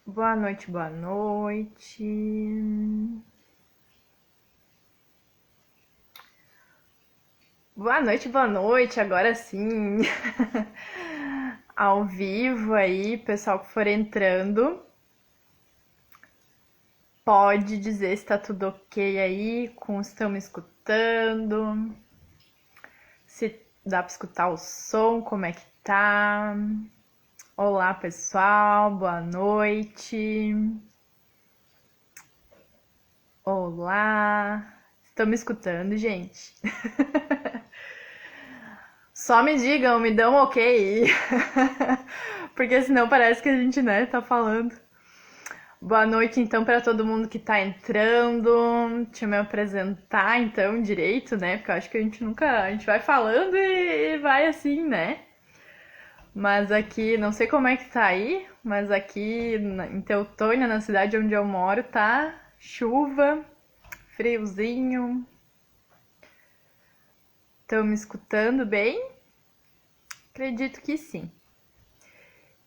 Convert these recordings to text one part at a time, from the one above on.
Boa noite, boa noite. Boa noite, boa noite. Agora sim. Ao vivo aí, pessoal que for entrando, pode dizer se tá tudo ok aí, com se estão me escutando, se dá pra escutar o som, como é que tá. Olá, pessoal, boa noite. Olá. Estão me escutando, gente? Só me digam, me dão um ok. Porque senão parece que a gente, né, tá falando. Boa noite, então, para todo mundo que tá entrando. Deixa eu me apresentar, então, direito, né? Porque eu acho que a gente nunca. A gente vai falando e vai assim, né? Mas aqui, não sei como é que tá aí, mas aqui em Teutônia, na cidade onde eu moro, tá chuva, friozinho. Estão me escutando bem? Acredito que sim.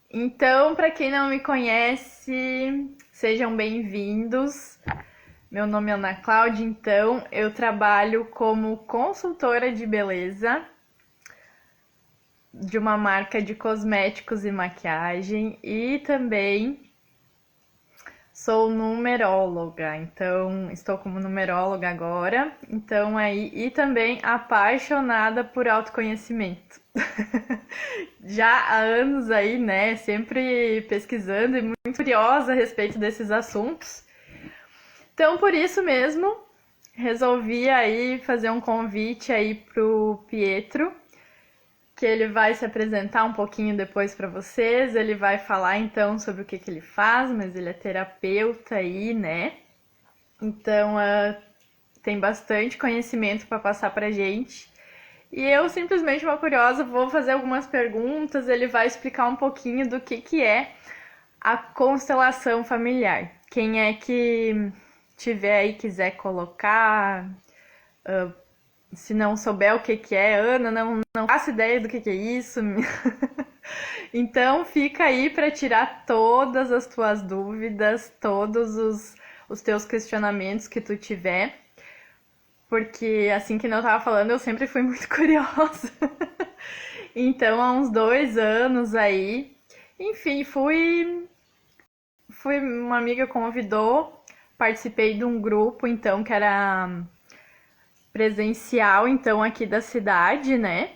Então, para quem não me conhece, sejam bem-vindos. Meu nome é Ana Cláudia, então eu trabalho como consultora de beleza de uma marca de cosméticos e maquiagem e também sou numeróloga, então estou como numeróloga agora, então aí e também apaixonada por autoconhecimento. Já há anos aí, né, sempre pesquisando e muito curiosa a respeito desses assuntos. Então, por isso mesmo, resolvi aí fazer um convite aí pro Pietro, que ele vai se apresentar um pouquinho depois para vocês. Ele vai falar então sobre o que ele faz, mas ele é terapeuta aí, né? Então, tem bastante conhecimento para passar pra gente. E eu, simplesmente uma curiosa, vou fazer algumas perguntas, ele vai explicar um pouquinho do que é a constelação familiar. Quem é que tiver aí quiser colocar, se não souber o que é, Ana, não faço ideia do que é isso. Então fica aí para tirar todas as tuas dúvidas, todos os teus questionamentos que tu tiver. Porque assim que eu tava falando, eu sempre fui muito curiosa. Então, há uns 2 anos aí, enfim, fui uma amiga convidou, participei de um grupo, então, que era presencial, então, aqui da cidade, né?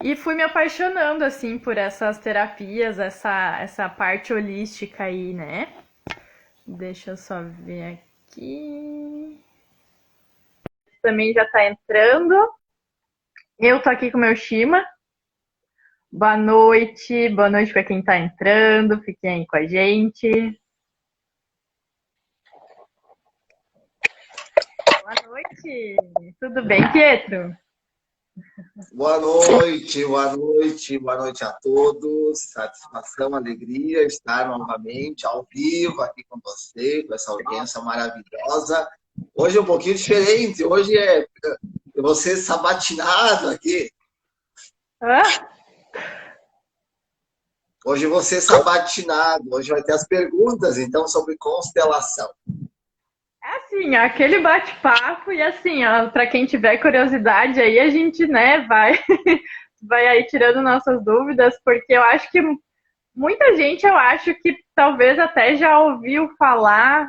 E fui me apaixonando, assim, por essas terapias, essa parte holística aí, né? Deixa eu só ver aqui. Também já tá entrando. Eu tô aqui com o meu Shima. Boa noite para quem tá entrando, fiquem aí com a gente. Boa noite, tudo bem, Pietro? Boa noite a todos. Satisfação, alegria estar novamente ao vivo aqui com você, com essa audiência maravilhosa. Hoje é um pouquinho diferente, hoje eu vou ser sabatinado aqui. Hã? Hoje eu vou ser sabatinado, hoje vai ter as perguntas, então, sobre constelação. É assim, aquele bate-papo e assim, ó, para quem tiver curiosidade aí, a gente, né, vai aí tirando nossas dúvidas, porque eu acho que muita gente, eu acho que talvez até já ouviu falar,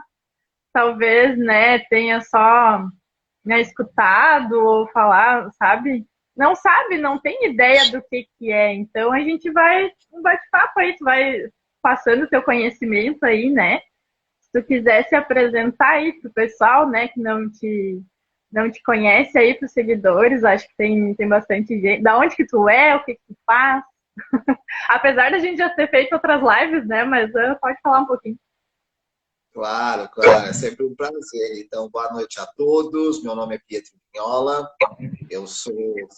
talvez, né, tenha só né, escutado ou falar, sabe? Não sabe, não tem ideia do que é. Então a gente vai um bate-papo aí, tu vai passando o teu conhecimento aí, né? Se tu quiser se apresentar aí pro pessoal, né, que não te conhece aí pros seguidores, acho que tem bastante gente. Da onde que tu é, o que tu faz? Apesar da gente já ter feito outras lives, né, mas pode falar um pouquinho. Claro, claro, é sempre um prazer. Então, boa noite a todos. Meu nome é Pietro Vignola. Eu sou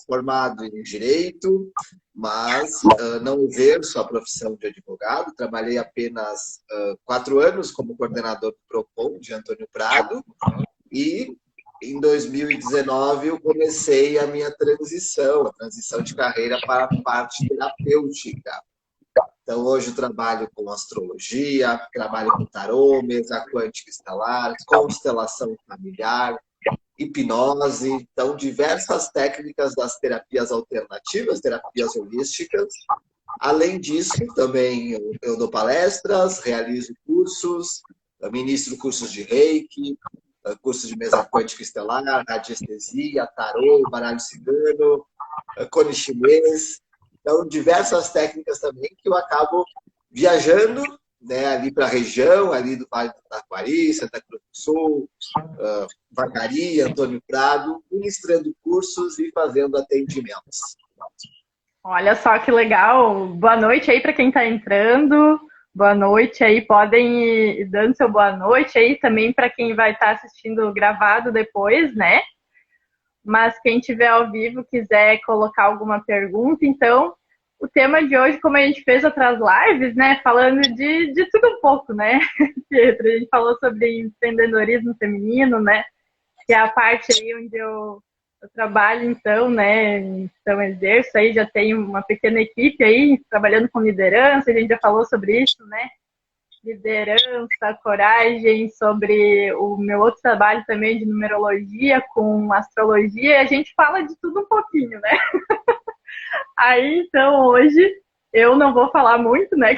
formado em Direito, mas não exerço a profissão de advogado. Trabalhei apenas 4 anos como coordenador do PROCON de Antônio Prado e em 2019 eu comecei a minha transição, a transição de carreira para a parte terapêutica. Então, hoje eu trabalho com astrologia, trabalho com tarô, mesa quântica estelar, constelação familiar, hipnose, então diversas técnicas das terapias alternativas, terapias holísticas. Além disso, também eu dou palestras, realizo cursos, ministro cursos de Reiki, cursos de mesa quântica estelar, radiestesia, tarô, baralho cigano, cone chinês. Então, diversas técnicas também que eu acabo viajando, né, ali para a região, ali do Vale do Taquari, Santa Cruz do Sul, Vacaria, Antônio Prado, ministrando cursos e fazendo atendimentos. Olha só que legal. Boa noite aí para quem está entrando. Boa noite aí, podem ir dando seu boa noite aí também para quem vai estar assistindo gravado depois, né? Mas quem tiver ao vivo quiser colocar alguma pergunta, então o tema de hoje, como a gente fez outras lives, né? Falando de tudo um pouco, né? Pietro, a gente falou sobre empreendedorismo feminino, né? Que é a parte aí onde eu trabalho, então, né? Então, exerço aí, já tenho uma pequena equipe aí trabalhando com liderança, a gente já falou sobre isso, né? Liderança, coragem, sobre o meu outro trabalho também de numerologia com astrologia, a gente fala de tudo um pouquinho, né? Aí, então, hoje eu não vou falar muito, né?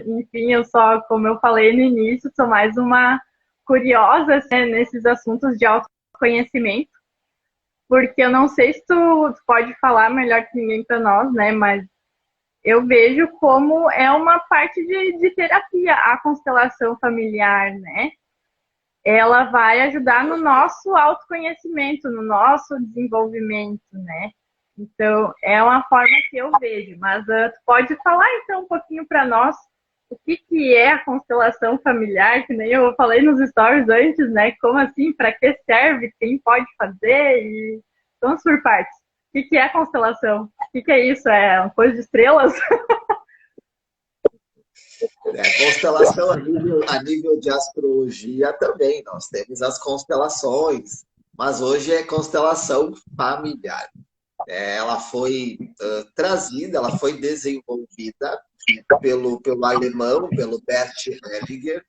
Enfim, eu só, como eu falei no início, sou mais uma curiosa assim, nesses assuntos de autoconhecimento, porque eu não sei se tu pode falar melhor que ninguém para nós, né? Mas eu vejo como é uma parte de terapia, a constelação familiar, né? Ela vai ajudar no nosso autoconhecimento, no nosso desenvolvimento, né? Então, é uma forma que eu vejo. Mas tu pode falar, então, um pouquinho para nós o que é a constelação familiar, que nem eu falei nos stories antes, né? Como assim, para que serve, quem pode fazer? E vamos por partes. O que é a constelação? O que é isso? É uma coisa de estrelas? Constelação a nível de astrologia também, nós temos as constelações, mas hoje é constelação familiar. Ela foi trazida, ela foi desenvolvida pelo alemão, pelo Bert Hellinger.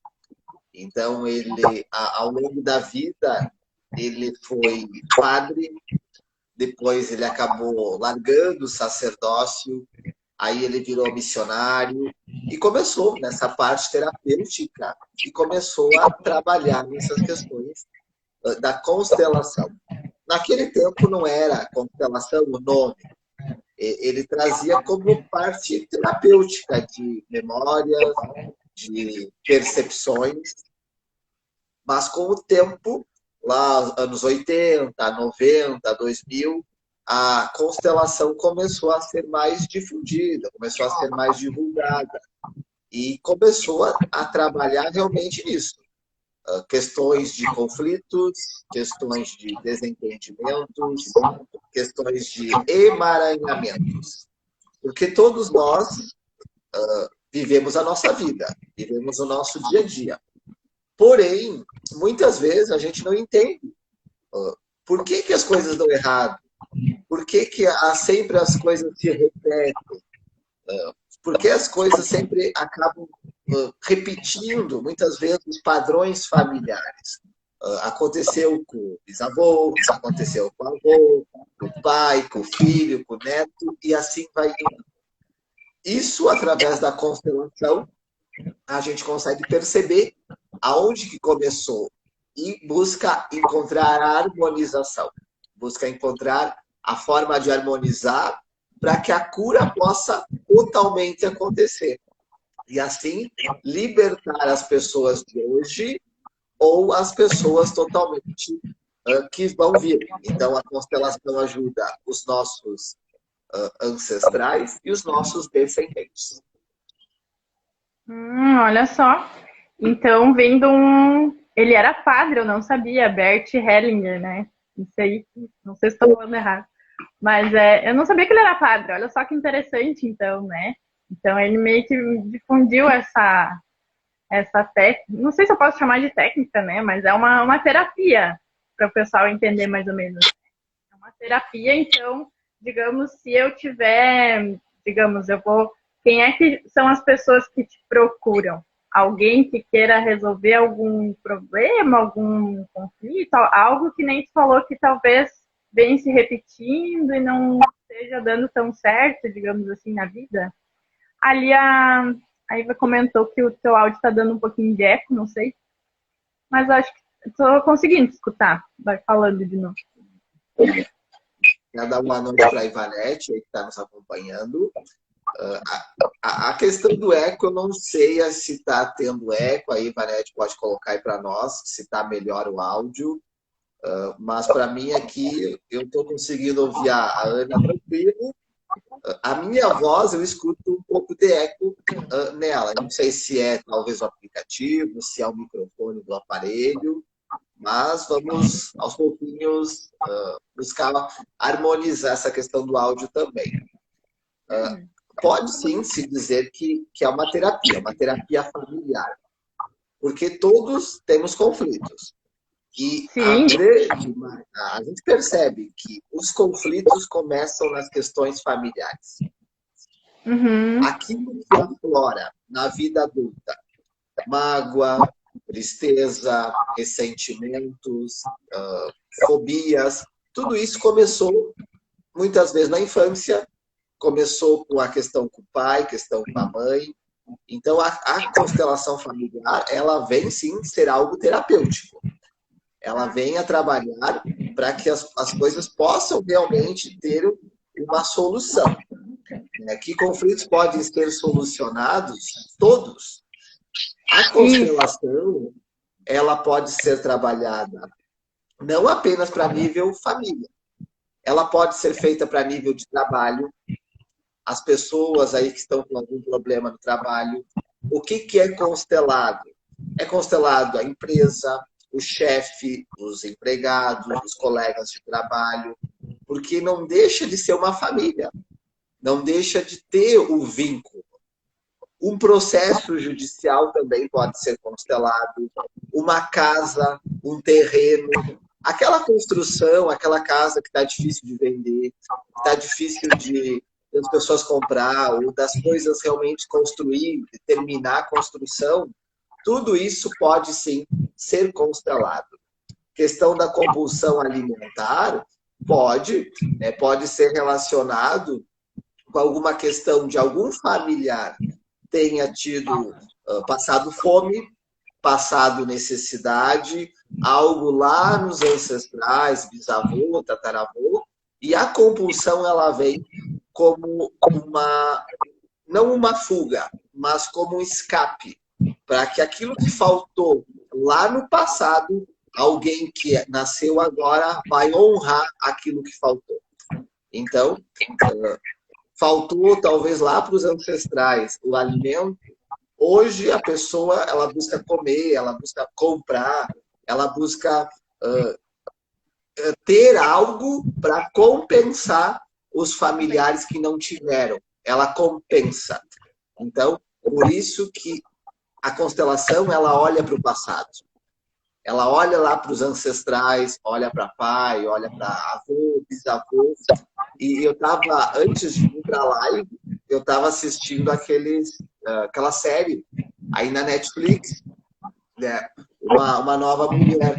Então, ele, ao longo da vida, ele foi padre, depois ele acabou largando o sacerdócio, aí ele virou missionário e começou nessa parte terapêutica e começou a trabalhar nessas questões da constelação. Naquele tempo não era constelação o nome, ele trazia como parte terapêutica de memórias, de percepções, mas com o tempo, lá anos 80, 90, 2000, a constelação começou a ser mais difundida, começou a ser mais divulgada e começou a trabalhar realmente nisso. Questões de conflitos, questões de desentendimentos, questões de emaranhamentos. Porque todos nós vivemos a nossa vida, vivemos o nosso dia a dia. Porém, muitas vezes a gente não entende por que as coisas dão errado, por que sempre as coisas se repetem, por que as coisas sempre acabam repetindo, muitas vezes, padrões familiares. Aconteceu com o bisavô, aconteceu com o avô, com o pai, com o filho, com o neto, e assim vai indo. Isso, através da constelação, a gente consegue perceber aonde que começou e busca encontrar a harmonização, busca encontrar a forma de harmonizar para que a cura possa totalmente acontecer. E assim, libertar as pessoas de hoje ou as pessoas totalmente que vão vir. Então, a constelação ajuda os nossos ancestrais e os nossos descendentes. Olha só. Então, vendo um... Ele era padre, eu não sabia, Bert Hellinger, né? Isso aí, não sei se estou falando errado. Mas eu não sabia que ele era padre, olha só que interessante, então, né? Então, ele meio que difundiu essa técnica, não sei se eu posso chamar de técnica, né? Mas é uma terapia, para o pessoal entender mais ou menos. É uma terapia, então, digamos, se eu tiver, digamos, eu vou quem é que são as pessoas que te procuram? Alguém que queira resolver algum problema, algum conflito, algo que nem tu falou que talvez vem se repetindo e não esteja dando tão certo, digamos assim, na vida? Ali a Iva comentou que o teu áudio está dando um pouquinho de eco, não sei, mas acho que estou conseguindo escutar. Vai falando de novo. Quero dar uma noite para a Ivanete, aí que está nos acompanhando. A questão do eco, eu não sei se está tendo eco, aí a Ivanete pode colocar aí para nós, se está melhor o áudio. Mas para mim aqui, eu estou conseguindo ouvir a Ana tranquilo. A minha voz, eu escuto um pouco de eco nela. Não sei se é talvez o aplicativo, se é o microfone do aparelho, mas vamos aos pouquinhos buscar harmonizar essa questão do áudio também. Pode sim se dizer que é uma terapia familiar, porque todos temos conflitos. E a gente percebe que os conflitos começam nas questões familiares. Uhum. Aquilo que aflora na vida adulta, mágoa, tristeza, ressentimentos, fobias, tudo isso começou muitas vezes na infância, começou com a questão com o pai, questão com a mãe. Então a constelação familiar, ela vem sim ser algo terapêutico. Ela vem a trabalhar para que as coisas possam realmente ter uma solução. Que conflitos podem ser solucionados? Todos. A constelação, ela pode ser trabalhada não apenas para nível família. Ela pode ser feita para nível de trabalho. As pessoas aí que estão com algum problema no trabalho. O que é constelado? É constelado a empresa, o chefe, os empregados, os colegas de trabalho, porque não deixa de ser uma família, não deixa de ter o vínculo. Um processo judicial também pode ser constelado, uma casa, um terreno, aquela construção, aquela casa que está difícil de vender, que está difícil de as pessoas comprar, ou das coisas realmente construir, terminar a construção, tudo isso pode sim ser constelado. Questão da compulsão alimentar pode ser relacionado com alguma questão de algum familiar tenha tido passado fome, passado necessidade, algo lá nos ancestrais, bisavô, tataravô, e a compulsão ela vem como não uma fuga, mas como um escape, para que aquilo que faltou lá no passado, alguém que nasceu agora vai honrar aquilo que faltou. Então, faltou talvez lá para os ancestrais o alimento. Hoje a pessoa ela busca comer, ela busca comprar, ela busca ter algo para compensar os familiares que não tiveram. Ela compensa. Então, por isso que a constelação ela olha para o passado. Ela olha lá para os ancestrais, olha para pai, olha para avô, bisavô. E eu estava, antes de ir para a live, eu estava assistindo aquela série aí na Netflix, né? Uma nova mulher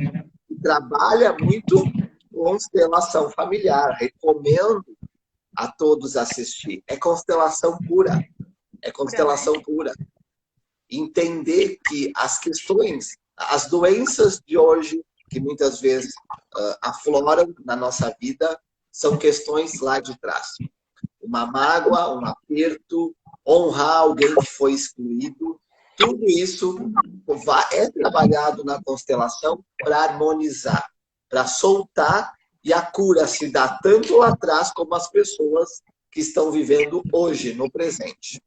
que trabalha muito constelação familiar. Recomendo a todos assistir. É constelação pura. É constelação pura. Entender que as questões, as doenças de hoje, que muitas vezes afloram na nossa vida, são questões lá de trás. Uma mágoa, um aperto, honrar alguém que foi excluído, tudo isso é trabalhado na constelação para harmonizar, para soltar, e a cura se dá tanto lá atrás como as pessoas que estão vivendo hoje, no presente.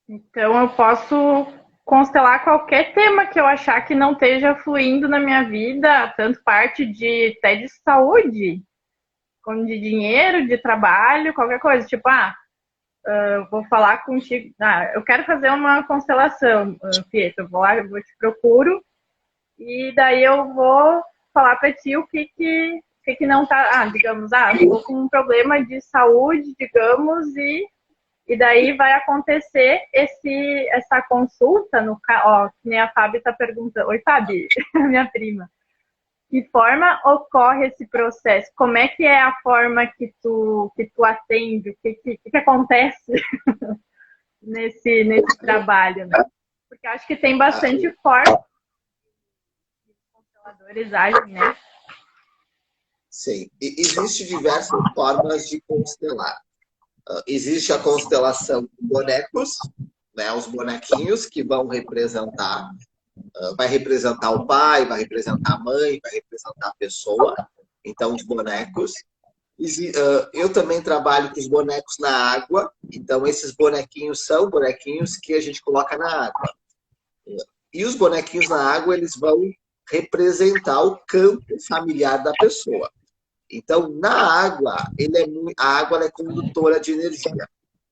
Então eu posso constelar qualquer tema que eu achar que não esteja fluindo na minha vida, tanto parte até de saúde, como de dinheiro, de trabalho, qualquer coisa. Tipo, eu vou falar contigo. Eu quero fazer uma constelação, Pietro. Eu vou lá, eu te procuro, e daí eu vou falar para ti o que não tá. Digamos, estou com um problema de saúde, digamos, e E daí vai acontecer essa consulta, que nem a Fábio está perguntando. Oi, Fábio, minha prima. Que forma ocorre esse processo? Como é que é a forma que tu atende? O que acontece nesse trabalho, né? Porque eu acho que tem bastante forma que os consteladores agem, né? Sim, existem diversas formas de constelar. Existe a constelação de bonecos, né, os bonequinhos que vão representar, vai representar o pai, vai representar a mãe, vai representar a pessoa. Então, os bonecos. Eu também trabalho com os bonecos na água, então esses bonequinhos são bonequinhos que a gente coloca na água. E os bonequinhos na água, eles vão representar o campo familiar da pessoa. Então, na água, a água ela é condutora de energia.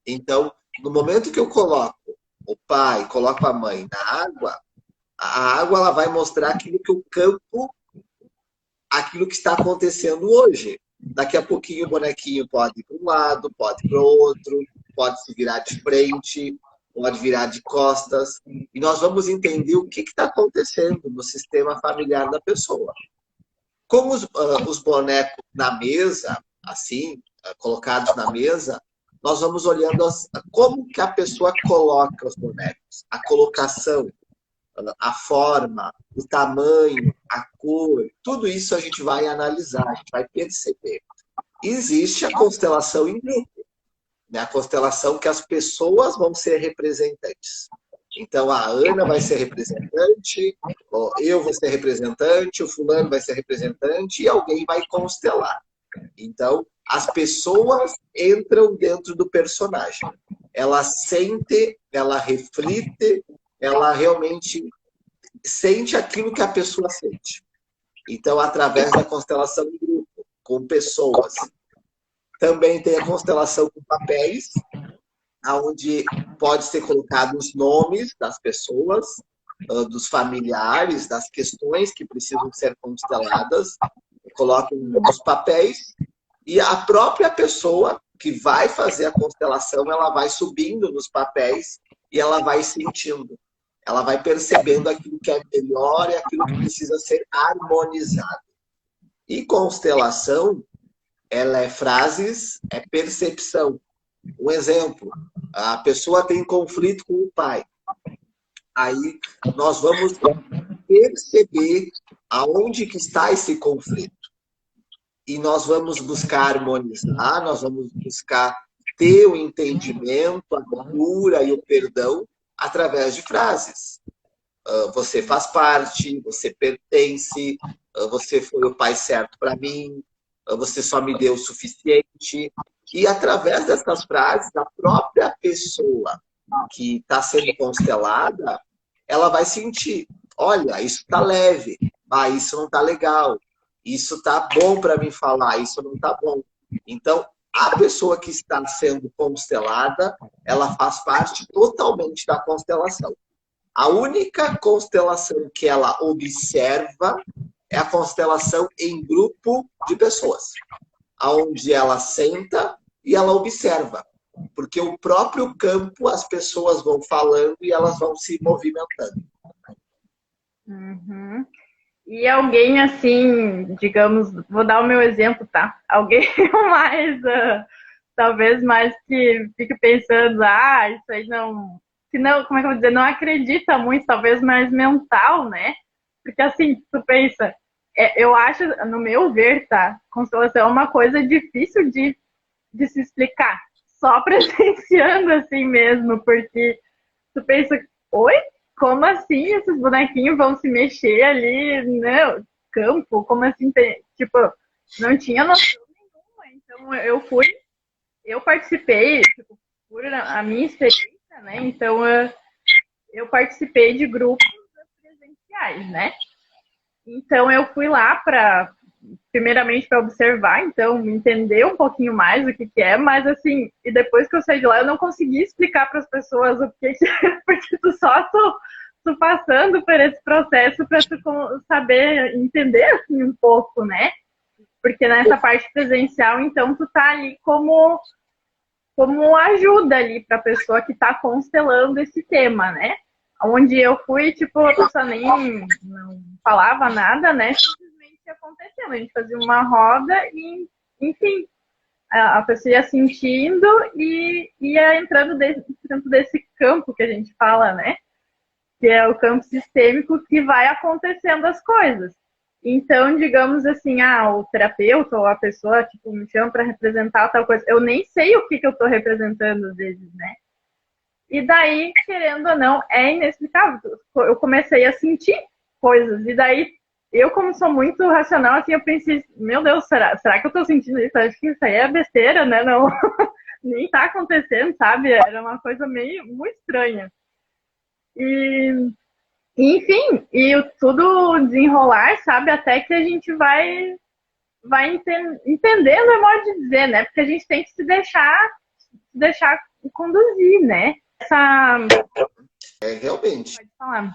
Então, no momento que eu coloco o pai, coloco a mãe na água, a água ela vai mostrar aquilo que o campo, aquilo que está acontecendo hoje. Daqui a pouquinho o bonequinho pode ir para um lado, pode ir para o outro, pode se virar de frente, pode virar de costas. E nós vamos entender o que está acontecendo no sistema familiar da pessoa. Com os bonecos na mesa, assim, colocados na mesa, nós vamos olhando como que a pessoa coloca os bonecos, a colocação, a forma, o tamanho, a cor, tudo isso a gente vai analisar, a gente vai perceber. Existe a constelação em grupo, né? A constelação que as pessoas vão ser representantes. Então, a Ana vai ser representante, eu vou ser representante, o fulano vai ser representante e alguém vai constelar. Então, as pessoas entram dentro do personagem. Ela sente, ela reflete, ela realmente sente aquilo que a pessoa sente. Então, através da constelação de grupo, com pessoas. Também tem a constelação com papéis, onde pode ser colocado os nomes das pessoas, dos familiares, das questões que precisam ser consteladas, colocam nos papéis, e a própria pessoa que vai fazer a constelação, ela vai subindo nos papéis e ela vai sentindo. Ela vai percebendo aquilo que é melhor e aquilo que precisa ser harmonizado. E constelação, ela é frases, é percepção. Um exemplo, a pessoa tem conflito com o pai. Aí nós vamos perceber aonde que está esse conflito. E nós vamos buscar harmonizar, nós vamos buscar ter o entendimento, a cura e o perdão através de frases. Você faz parte, você pertence, você foi o pai certo para mim, você só me deu o suficiente. E através dessas frases, a própria pessoa que está sendo constelada, ela vai sentir, olha, isso está leve, isso não está legal, isso está bom para mim falar, isso não está bom. Então, a pessoa que está sendo constelada, ela faz parte totalmente da constelação. A única constelação que ela observa é a constelação em grupo de pessoas, onde ela senta e ela observa. Porque o próprio campo, as pessoas vão falando e elas vão se movimentando. Uhum. E alguém assim, digamos, vou dar o meu exemplo, tá? Alguém mais, talvez mais que fique pensando, isso aí não, que não, como é que eu vou dizer, não acredita muito, talvez mais mental, né? Porque assim, tu pensa, eu acho, no meu ver, tá? Constelação é uma coisa difícil de se explicar, só presenciando assim mesmo, porque tu pensa, oi? Como assim esses bonequinhos vão se mexer ali, né? Campo, como assim? Tipo, não tinha noção nenhuma. Então eu participei, tipo, por a minha experiência, né? Então eu participei de grupos presenciais, né? Então eu fui lá primeiramente para observar, então entender um pouquinho mais o que é, mas assim, e depois que eu saí de lá, eu não consegui explicar para as pessoas o que é, porque tu passando por esse processo para tu saber entender assim um pouco, né? Porque nessa parte presencial, então tu tá ali como como ajuda ali para a pessoa que está constelando esse tema, né? Onde eu fui, tipo, a pessoa nem não falava nada, né? Simplesmente ia acontecendo. A gente fazia uma roda e, enfim, a pessoa ia sentindo e ia entrando dentro desse campo que a gente fala, né? Que é o campo sistêmico que vai acontecendo as coisas. Então, digamos assim, o terapeuta ou a pessoa, tipo, me chama para representar tal coisa. Eu nem sei o que eu estou representando às vezes, né? E daí, querendo ou não, é inexplicável. Eu comecei a sentir coisas. E daí, eu como sou muito racional, assim, eu pensei, meu Deus, será que eu tô sentindo isso? Acho que isso aí é besteira, né? Não, nem tá acontecendo, sabe? Era uma coisa meio, muito estranha. E, enfim, tudo desenrolar, sabe? Até que a gente vai entendendo, é modo de dizer, né? Porque a gente tem que se deixar conduzir, né? Realmente. Pode falar.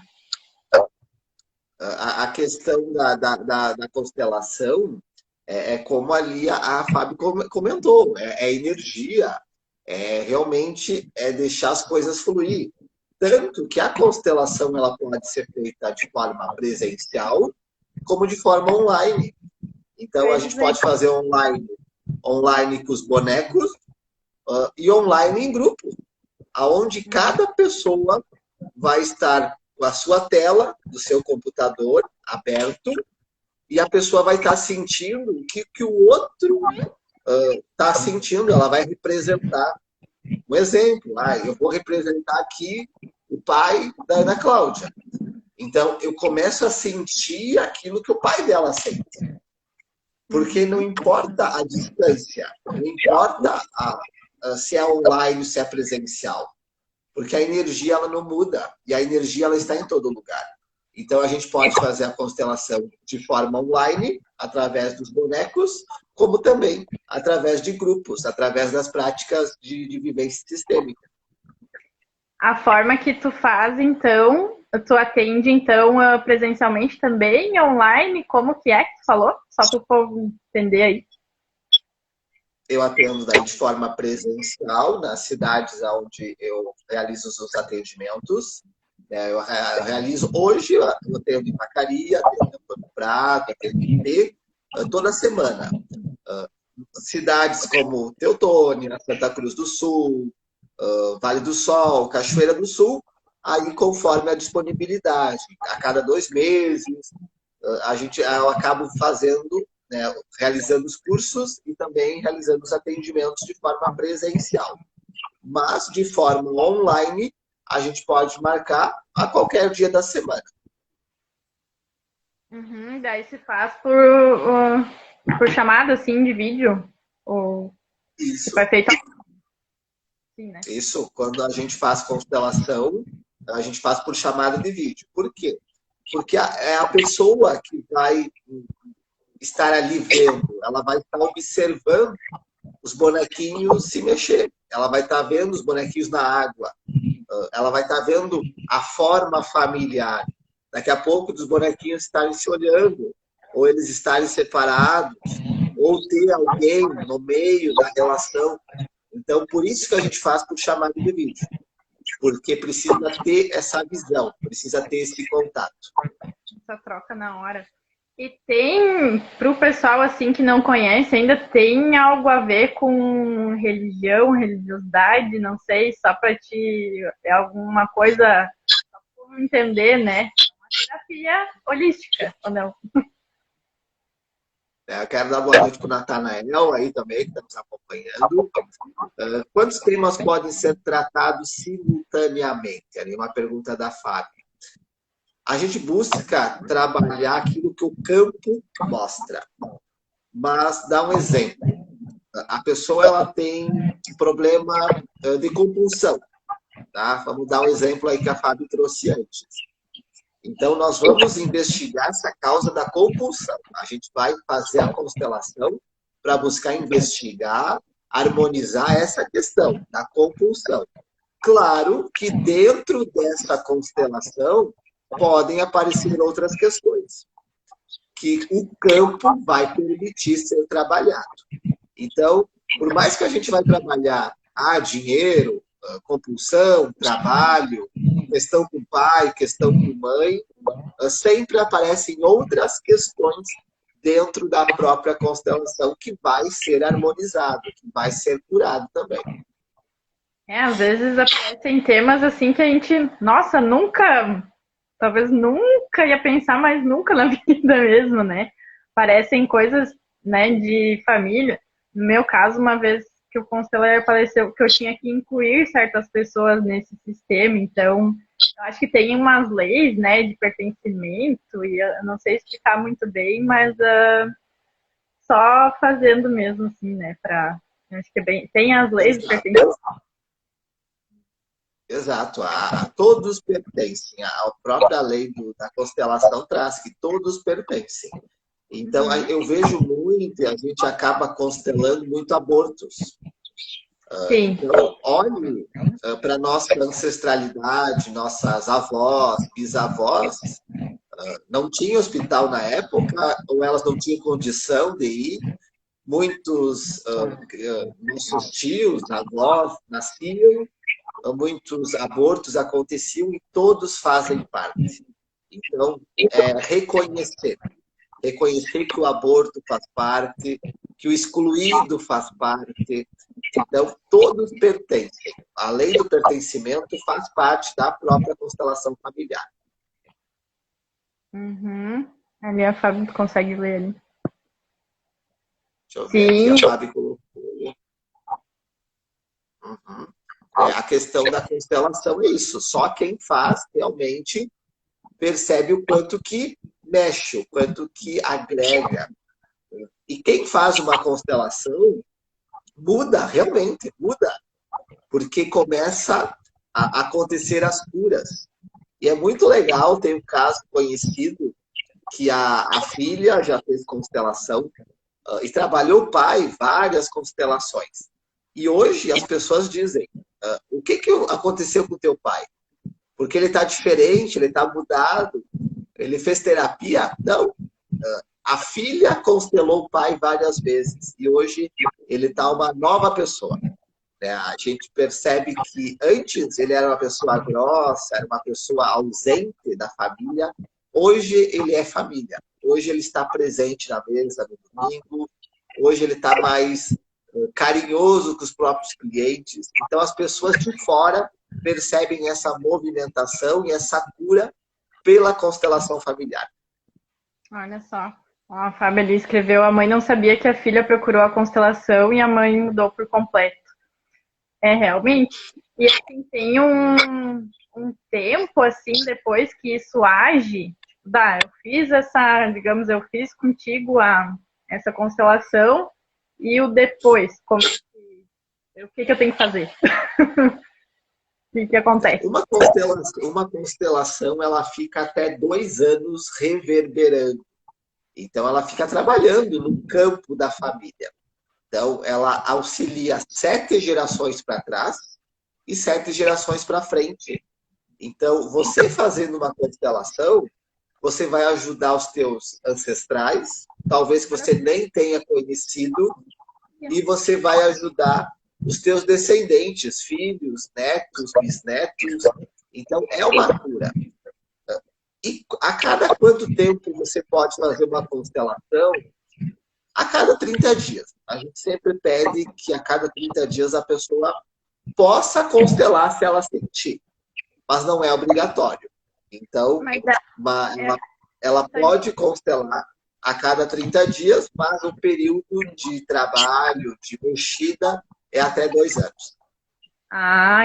A questão da constelação é como ali a Fábio comentou, é energia, realmente é deixar as coisas fluir. Tanto que a constelação ela pode ser feita de forma presencial, como de forma online. Então, a gente pode fazer online com os bonecos e online em grupo, aonde cada pessoa vai estar com a sua tela do seu computador aberto e a pessoa vai estar sentindo o que o outro está sentindo. Ela vai representar. Um exemplo, eu vou representar aqui o pai da Ana Cláudia. Então, eu começo a sentir aquilo que o pai dela sente. Porque não importa a distância, não importa se é online ou se é presencial. Porque a energia ela não muda e a energia ela está em todo lugar. Então a gente pode fazer a constelação de forma online, através dos bonecos, como também através de grupos, através das práticas de vivência sistêmica. A forma que tu faz, então, tu atende, então, presencialmente também, online, como que é que tu falou? Só para o povo entender aí. Eu atendo daí de forma presencial nas cidades onde eu realizo os atendimentos. Eu realizo hoje, eu atendo em Vacaria, atendo em Antônio Prado, atendo em IP, toda semana. Cidades como Teutônia, Santa Cruz do Sul, Vale do Sol, Cachoeira do Sul, aí conforme a disponibilidade. A cada 2 meses, eu acabo fazendo, né, realizando os cursos e também realizando os atendimentos de forma presencial. Mas, de forma online, a gente pode marcar a qualquer dia da semana. Daí se faz por chamada, assim, de vídeo? Ou Isso. vai feito assim, né? Isso, quando a gente faz constelação, a gente faz por chamada de vídeo. Por quê? Porque é a pessoa que vai estar ali vendo, ela vai estar observando os bonequinhos se mexer, ela vai estar vendo os bonequinhos na água, ela vai estar vendo a forma familiar. Daqui a pouco os bonequinhos estarem se olhando, ou eles estarem separados, ou ter alguém no meio da relação. Então, por isso que a gente faz por chamada de vídeo. Porque precisa ter essa visão, precisa ter esse contato. Essa troca na hora. E tem, para o pessoal assim que não conhece, ainda tem algo a ver com religião, religiosidade, não sei, só para te... É alguma coisa, só para entender, né? Uma terapia holística, ou não? Eu quero dar boa noite para o Natanael aí também, que está nos acompanhando. Quantos temas podem ser tratados simultaneamente? Ali uma pergunta da Fábio. A gente busca trabalhar aquilo que o campo mostra. Mas, dá um exemplo. A pessoa ela tem problema de compulsão. Tá? Vamos dar um exemplo aí que a Fábio trouxe antes. Então, nós vamos investigar essa causa da compulsão. A gente vai fazer a constelação para buscar investigar, harmonizar essa questão da compulsão. Claro que dentro dessa constelação podem aparecer outras questões que o campo vai permitir ser trabalhado. Então, por mais que a gente vai trabalhar Dinheiro, compulsão, trabalho, questão com pai, questão com mãe, sempre aparecem outras questões dentro da própria constelação que vai ser harmonizado, que vai ser curado também. Às vezes aparecem temas assim que a gente, nossa, talvez nunca ia pensar, mas nunca na vida mesmo, né? Parecem coisas, né, de família. No meu caso, uma vez que o constelador apareceu, que eu tinha que incluir certas pessoas nesse sistema, então eu acho que tem umas leis, né, de pertencimento, e eu não sei explicar muito bem, mas só fazendo mesmo, assim, né, acho que tem as leis de pertencimento. Exato, a todos pertencem. A própria lei da constelação traz que todos pertencem. Então, eu vejo muito, e a gente acaba constelando muito abortos. Sim. Então, olhe para nossa ancestralidade, nossas avós, bisavós, não tinha hospital na época, ou elas não tinham condição de ir. Muitos nossos tios, avós, nasciam, muitos abortos aconteciam e todos fazem parte. Então, reconhecer que o aborto faz parte, que o excluído faz parte. Então, todos pertencem. Além do pertencimento, faz parte da própria constelação familiar. Ali a Fábio consegue ler ali. Deixa eu ver aqui, a Fábio colocou. A questão da constelação é isso. Só quem faz realmente percebe o quanto que mexe, o quanto que agrega. E quem faz uma constelação muda, realmente muda. Porque começa a acontecer as curas. E é muito legal, tem um caso conhecido que a filha já fez constelação e trabalhou o pai várias constelações. E hoje as pessoas dizem, o que aconteceu com o teu pai? Porque ele está diferente, ele está mudado, ele fez terapia? Não. A filha constelou o pai várias vezes e hoje ele está uma nova pessoa. A gente percebe que antes ele era uma pessoa grossa, era uma pessoa ausente da família. Hoje ele é família. Hoje ele está presente na mesa no domingo. Hoje ele está mais carinhoso com os próprios clientes. Então as pessoas de fora percebem essa movimentação e essa cura pela constelação familiar. Olha só. A Fábio ali escreveu: a mãe não sabia que a filha procurou a constelação e a mãe mudou por completo. Realmente. E assim, tem um tempo, assim, depois que isso age, eu fiz eu fiz contigo essa constelação e o depois, o que eu tenho que fazer? O que acontece? Uma constelação, ela fica até 2 anos reverberando. Então, ela fica trabalhando no campo da família. Então, ela auxilia 7 gerações para trás e 7 gerações para frente. Então, você fazendo uma constelação, você vai ajudar os teus ancestrais, talvez que você nem tenha conhecido, e você vai ajudar os teus descendentes, filhos, netos, bisnetos. Então, é uma cura. E a cada quanto tempo você pode fazer uma constelação? A cada 30 dias. A gente sempre pede que a cada 30 dias a pessoa possa constelar se ela sentir. Mas não é obrigatório. Então, ela pode constelar a cada 30 dias, mas o período de trabalho, de mexida, é até 2 anos.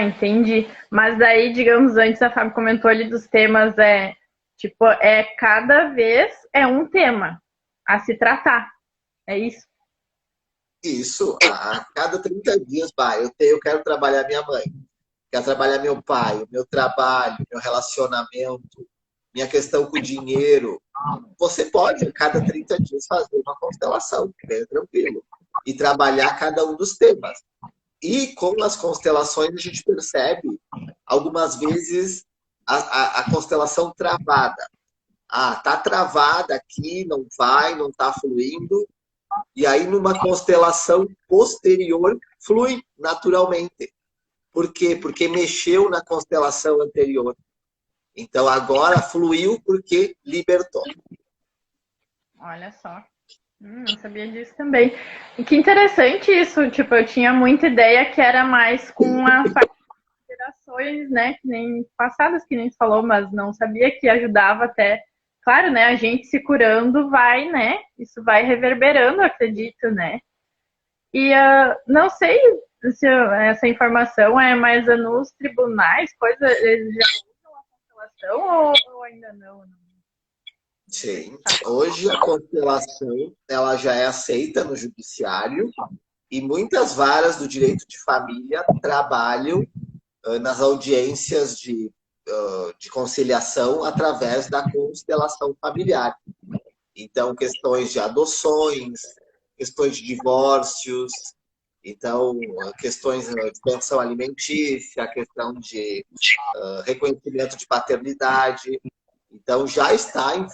Entendi. Mas daí, digamos, antes a Fábio comentou ali dos temas, cada vez é um tema a se tratar. É isso? Isso. A cada 30 dias, eu quero trabalhar minha mãe, quero trabalhar meu pai, o meu trabalho, meu relacionamento, minha questão com o dinheiro. Você pode, a cada 30 dias, fazer uma constelação, bem tranquilo, e trabalhar cada um dos temas. E com as constelações, a gente percebe, algumas vezes, a constelação travada. Tá travada aqui, não vai, não tá fluindo. E aí, numa constelação posterior, flui naturalmente. Por quê? Porque mexeu na constelação anterior. Então, agora fluiu porque libertou. Olha só. Não sabia disso também. E que interessante isso. Tipo, eu tinha muita ideia que era mais com a parte de gerações, né? Que nem passadas, que nem tu falou, mas não sabia que ajudava até. Claro, né? A gente se curando vai, né? Isso vai reverberando, acredito, né? E não sei se essa informação é mais nos tribunais, coisa, eles já usam a constelação ou ainda não? Sim. Hoje a constelação ela já é aceita no judiciário e muitas varas do direito de família trabalham nas audiências de conciliação através da constelação familiar. Então, questões de adoções, questões de divórcios, então, questões de pensão alimentícia, questão de reconhecimento de paternidade. Então, já está em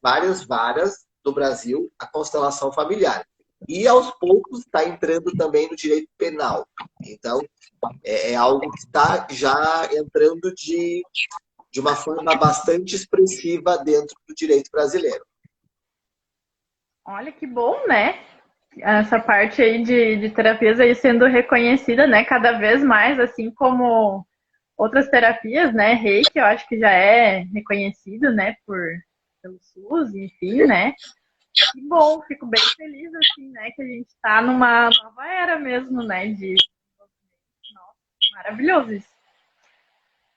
várias varas do Brasil a constelação familiar. E, aos poucos, está entrando também no direito penal. Então, é algo que está já entrando de uma forma bastante expressiva dentro do direito brasileiro. Olha que bom, né? Essa parte aí de terapias aí sendo reconhecida, né? Cada vez mais, assim como outras terapias, né? Reiki, eu acho que já é reconhecido, né? Pelo SUS, enfim, né? Que bom, fico bem feliz, assim, né? Que a gente está numa nova era mesmo, né? Nossa, maravilhoso isso.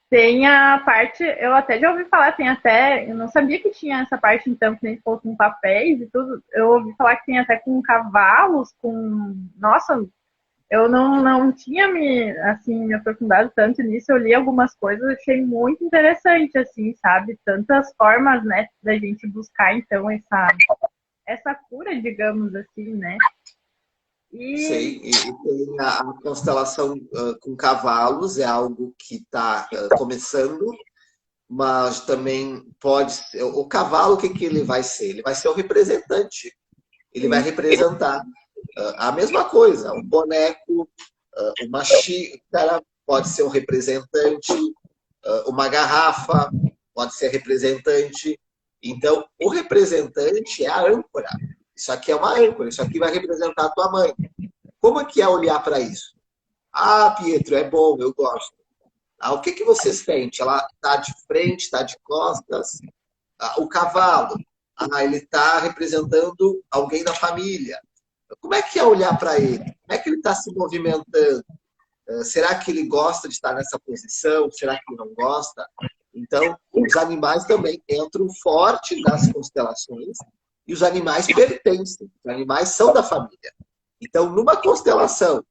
Tem a parte, eu até já ouvi falar, eu não sabia que tinha essa parte, então, que nem falou com papéis e tudo. Eu ouvi falar que tem até com cavalos, nossa, eu não tinha me aprofundado tanto nisso, eu li algumas coisas, achei muito interessante, assim, sabe? Tantas formas, né, da gente buscar, então, essa cura, digamos assim, né? Sei, E e tem a constelação com cavalos, é algo que está começando, mas também pode ser. O cavalo, o que, que ele vai ser? Ele vai ser o representante. Ele vai sim, representar a mesma coisa. Um boneco, uma xícara pode ser um representante, uma garrafa pode ser representante. Então, o representante é a âncora. Isso aqui é uma âncora, isso aqui vai representar a tua mãe. Como é que é olhar para isso? Ah, Pietro, é bom, eu gosto. Ah, o que, que você sente? Ela está de frente, está de costas? Ah, o cavalo, ele está representando alguém da família. Como é que é olhar para ele? Como é que ele está se movimentando? Será que ele gosta de estar nessa posição? Será que ele não gosta? Então, os animais também entram forte nas constelações e os animais pertencem. Os animais são da família. Então, numa constelação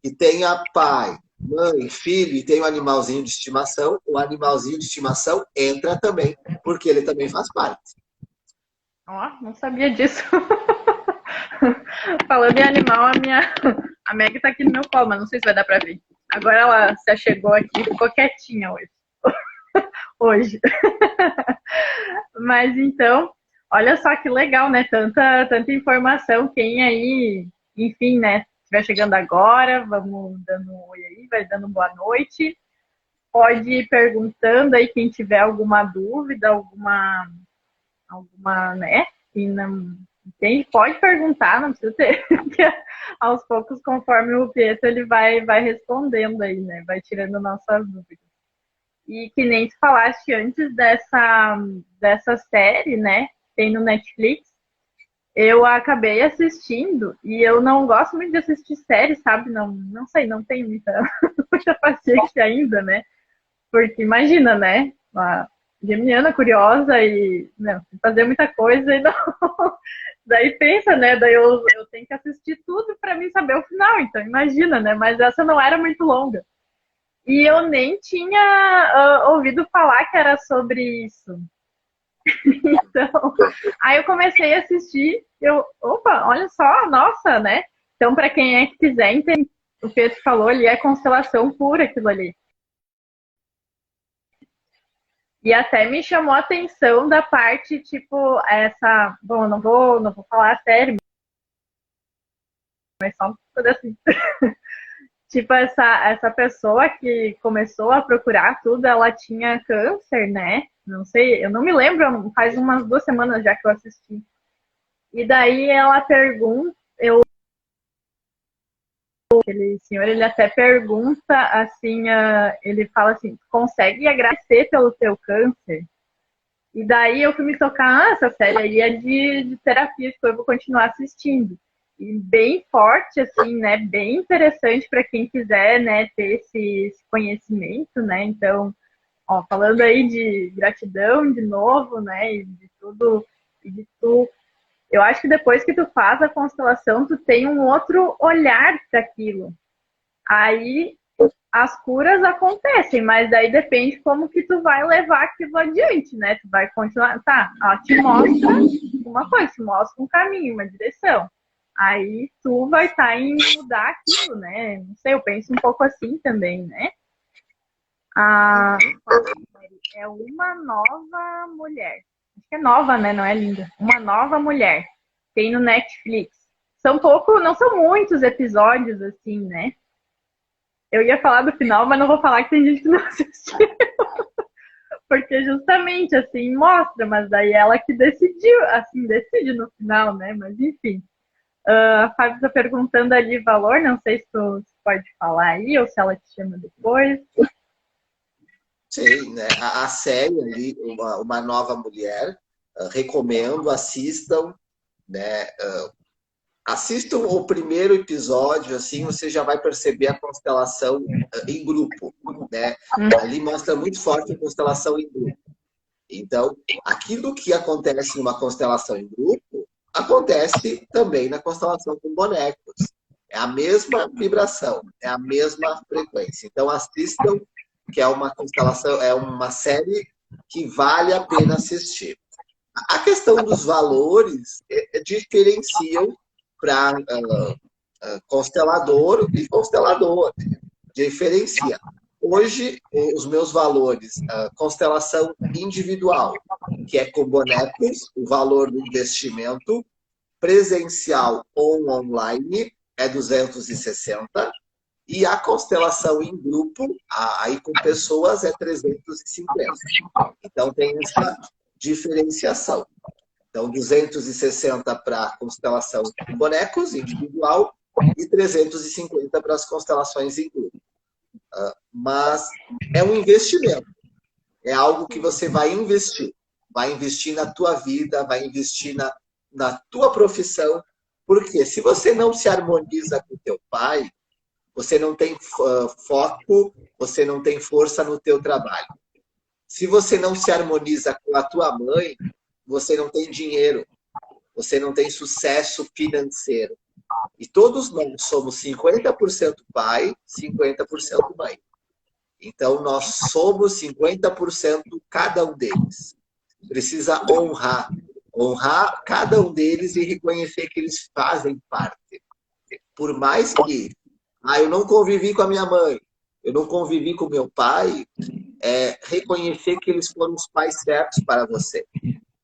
que tenha pai, mãe, filho e tem um animalzinho de estimação, o animalzinho de estimação entra também, porque ele também faz parte. ó, não sabia disso. Falando em animal, a Meg tá aqui no meu colo, mas não sei se vai dar pra ver. Agora ela se achegou aqui e ficou quietinha hoje. Mas então, olha só que legal, né? Tanta informação. Quem aí, enfim, né? Estiver chegando agora, vamos dando um oi aí, vai dando boa noite. Pode ir perguntando aí quem tiver alguma dúvida, alguma, né? E não tem, pode perguntar, não precisa ter. Aos poucos, conforme o Pietro, ele vai respondendo aí, né? Vai tirando nossas dúvidas. E que nem tu falaste antes dessa série, né? Tem no Netflix. Eu acabei assistindo e eu não gosto muito de assistir séries, sabe? Não sei, não tem muita paciência ainda, né? Porque imagina, né? Uma geminiana curiosa e não, fazer muita coisa e não. Daí pensa, né? Daí eu tenho que assistir tudo para mim saber o final, então imagina, né? Mas essa não era muito longa. E eu nem tinha ouvido falar que era sobre isso. Então, aí eu comecei a assistir, opa, olha só, nossa, né? Então, para quem é que quiser entender, o Pedro falou ali, é constelação pura aquilo ali. E até me chamou a atenção da parte, tipo, bom, eu não vou falar sério, mas só um pedacinho. Tipo, essa pessoa que começou a procurar tudo, ela tinha câncer, né? Não sei, eu não me lembro, faz umas 2 semanas já que eu assisti. E daí ela pergunta, aquele senhor, ele até pergunta assim, ele fala assim, consegue agradecer pelo teu câncer? E daí eu fui me tocar, essa série aí é de terapia, que eu vou continuar assistindo. E bem forte, assim, né? Bem interessante para quem quiser, né, ter esse conhecimento, né? Então, ó, falando aí de gratidão de novo, né? E de tudo, e de tu. Eu acho que depois que tu faz a constelação, tu tem um outro olhar para aquilo. Aí as curas acontecem, mas daí depende como que tu vai levar aquilo adiante, né? Tu vai continuar, tá? Ela te mostra uma coisa, te mostra um caminho, uma direção. Aí tu vai estar em mudar aquilo, né? Não sei, eu penso um pouco assim também, né? A é uma nova mulher. Acho que é nova, né? Não é linda. Uma nova mulher. Tem no Netflix. Não são muitos episódios assim, né? Eu ia falar do final, mas não vou falar que tem gente que não assistiu. Porque justamente assim mostra, mas daí ela que decidiu, assim, decide no final, né? Mas enfim. A Fábio está perguntando ali valor, não sei se tu pode falar aí, ou se ela te chama depois. Sim, né? A série ali, uma nova mulher, recomendo, assistam, né? Assistam o primeiro episódio, assim você já vai perceber a constelação em grupo, né? Ali mostra muito forte a constelação em grupo. Então, aquilo que acontece numa constelação em grupo, acontece também na constelação com bonecos. É a mesma vibração, é a mesma frequência. Então, assistam, que é uma constelação, é uma série que vale a pena assistir. A questão dos valores diferenciam para constelador e constelador. Diferencia. Hoje, os meus valores, constelação individual, que é com bonecos, o valor do investimento, presencial ou online, é 260, e a constelação em grupo, aí com pessoas, é 350. Então, tem essa diferenciação. Então, 260 para constelação com bonecos, individual, e 350 para as constelações em grupo. Mas é um investimento. É algo que você vai investir. Vai investir na tua vida, vai investir na tua profissão. Porque se você não se harmoniza com o teu pai, você não tem foco, você não tem força no teu trabalho. Se você não se harmoniza com a tua mãe, você não tem dinheiro, você não tem sucesso financeiro. E todos nós somos 50% pai, 50% mãe. Então, nós somos 50% cada um deles. Precisa honrar cada um deles e reconhecer que eles fazem parte. Por mais que, eu não convivi com a minha mãe, eu não convivi com meu pai, reconhecer que eles foram os pais certos para você.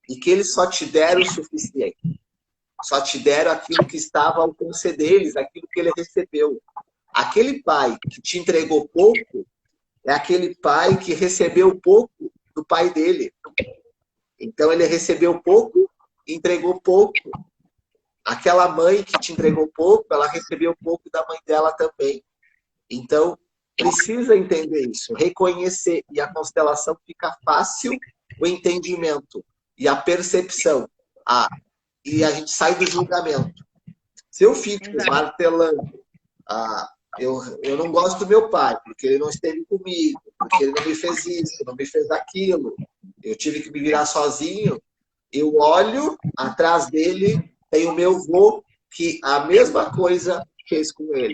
E que eles só te deram o suficiente. Só te deram aquilo que estava ao alcance deles, aquilo que ele recebeu. Aquele pai que te entregou pouco, é aquele pai que recebeu pouco do pai dele. Então, ele recebeu pouco e entregou pouco. Aquela mãe que te entregou pouco, ela recebeu pouco da mãe dela também. Então, precisa entender isso, reconhecer. E a constelação fica fácil o entendimento e a percepção. E a gente sai do julgamento. Se eu fico martelando, eu não gosto do meu pai, porque ele não esteve comigo, porque ele não me fez isso, não me fez aquilo, eu tive que me virar sozinho, eu olho, atrás dele tem o meu avô, que a mesma coisa fez com ele.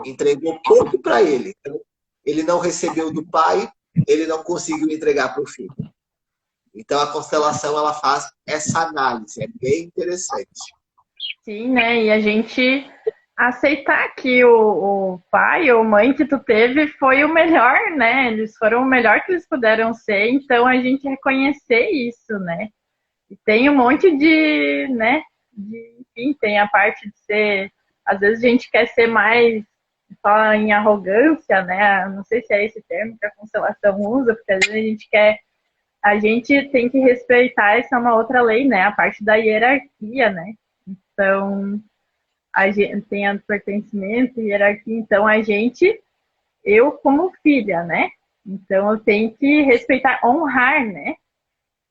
Entregou pouco para ele. Então, ele não recebeu do pai, ele não conseguiu entregar para o filho. Então, a constelação ela faz essa análise, é bem interessante. Sim, né? E a gente aceitar que o pai ou mãe que tu teve foi o melhor, né? Eles foram o melhor que eles puderam ser, então a gente reconhecer isso, né? E tem um monte de, né? Enfim, tem a parte de ser às vezes a gente quer ser mais só em arrogância, né? Não sei se é esse termo que a constelação usa, porque às vezes a gente tem que respeitar, essa é uma outra lei, né? A parte da hierarquia, né? Então, a gente tem a pertencimento, hierarquia, então eu como filha, né? Então eu tenho que respeitar, honrar, né?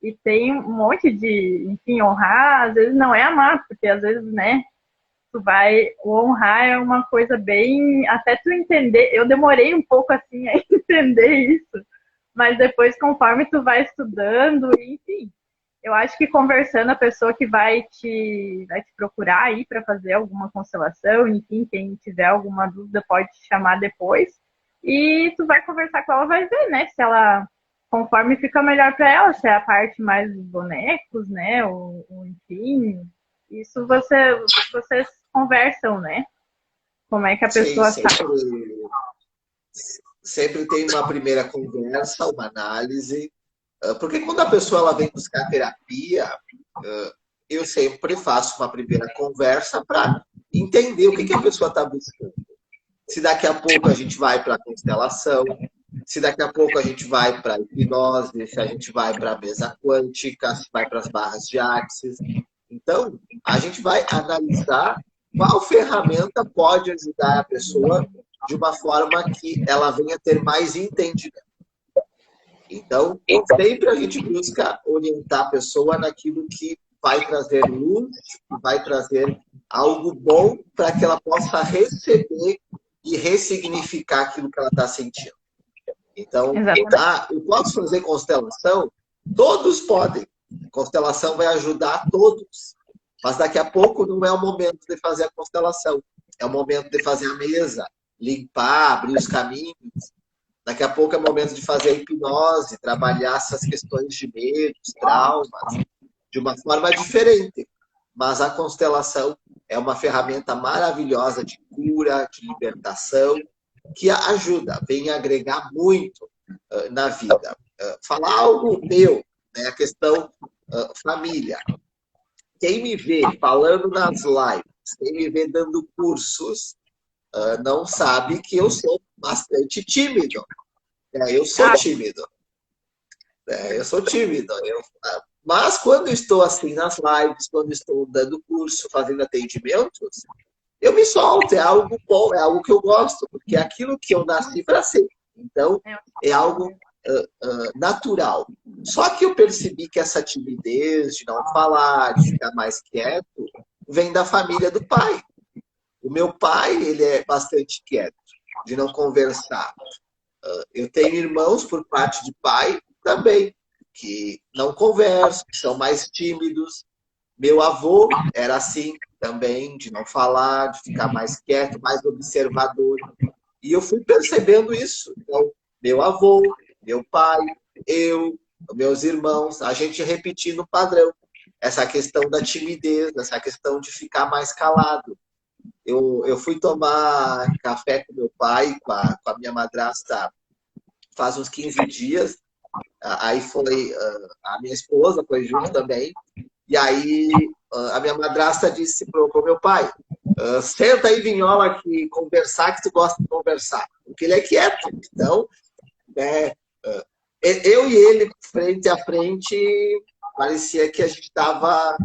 E tem um monte de, enfim, honrar, às vezes não é amar, porque às vezes, né, o honrar é uma coisa bem, até tu entender, eu demorei um pouco assim a entender isso, mas depois conforme tu vai estudando, enfim, eu acho que conversando a pessoa que vai te procurar aí para fazer alguma constelação, enfim, quem tiver alguma dúvida pode te chamar depois, e tu vai conversar com ela, vai ver, né, se ela conforme fica melhor para ela, se é a parte mais dos bonecos, né, ou enfim, isso vocês conversam, né? Como é que a Sim, pessoa tá. sempre tem uma primeira conversa, uma análise, porque quando a pessoa ela vem buscar terapia, eu sempre faço uma primeira conversa para entender o que a pessoa está buscando. Se daqui a pouco a gente vai para a constelação, se daqui a pouco a gente vai para a hipnose, se a gente vai para a mesa quântica, se vai para as barras de axis. Então, a gente vai analisar qual ferramenta pode ajudar a pessoa de uma forma que ela venha ter mais entendimento. Então, sempre a gente busca orientar a pessoa naquilo que vai trazer luz, que vai trazer algo bom para que ela possa receber e ressignificar aquilo que ela está sentindo. Então, eu posso fazer constelação? Todos podem. Constelação vai ajudar todos. Mas daqui a pouco não é o momento de fazer a constelação. É o momento de fazer a mesa, limpar, abrir os caminhos. Daqui a pouco é o momento de fazer a hipnose, trabalhar essas questões de medos, traumas, de uma forma diferente. Mas a constelação é uma ferramenta maravilhosa de cura, de libertação, que ajuda, vem agregar muito na vida. Falar algo meu, né, a questão família. Quem me vê falando nas lives, quem me vê dando cursos, não sabe que eu sou bastante tímido. Eu sou tímido. Eu sou tímido. Mas quando estou assim nas lives, quando estou dando curso, fazendo atendimentos, eu me solto, é algo bom, é algo que eu gosto, porque é aquilo que eu nasci para ser. Então, é algo natural. Só que eu percebi que essa timidez de não falar, de ficar mais quieto, vem da família do pai. O meu pai, ele é bastante quieto, de não conversar. Eu tenho irmãos por parte de pai também, que não conversam, que são mais tímidos. Meu avô era assim também, de não falar, de ficar mais quieto, mais observador. E eu fui percebendo isso. Então, meu avô, meu pai, eu, meus irmãos, a gente repetindo o padrão. Essa questão da timidez, essa questão de ficar mais calado. Eu fui tomar café com meu pai, com a minha madrasta, faz uns 15 dias. Aí foi a minha esposa, foi junto também. E aí a minha madrasta disse pro meu pai, senta aí, Vinhola, aqui, conversar, que tu gosta de conversar. Porque ele é quieto. Então, eu e ele, frente a frente, parecia que a gente estava...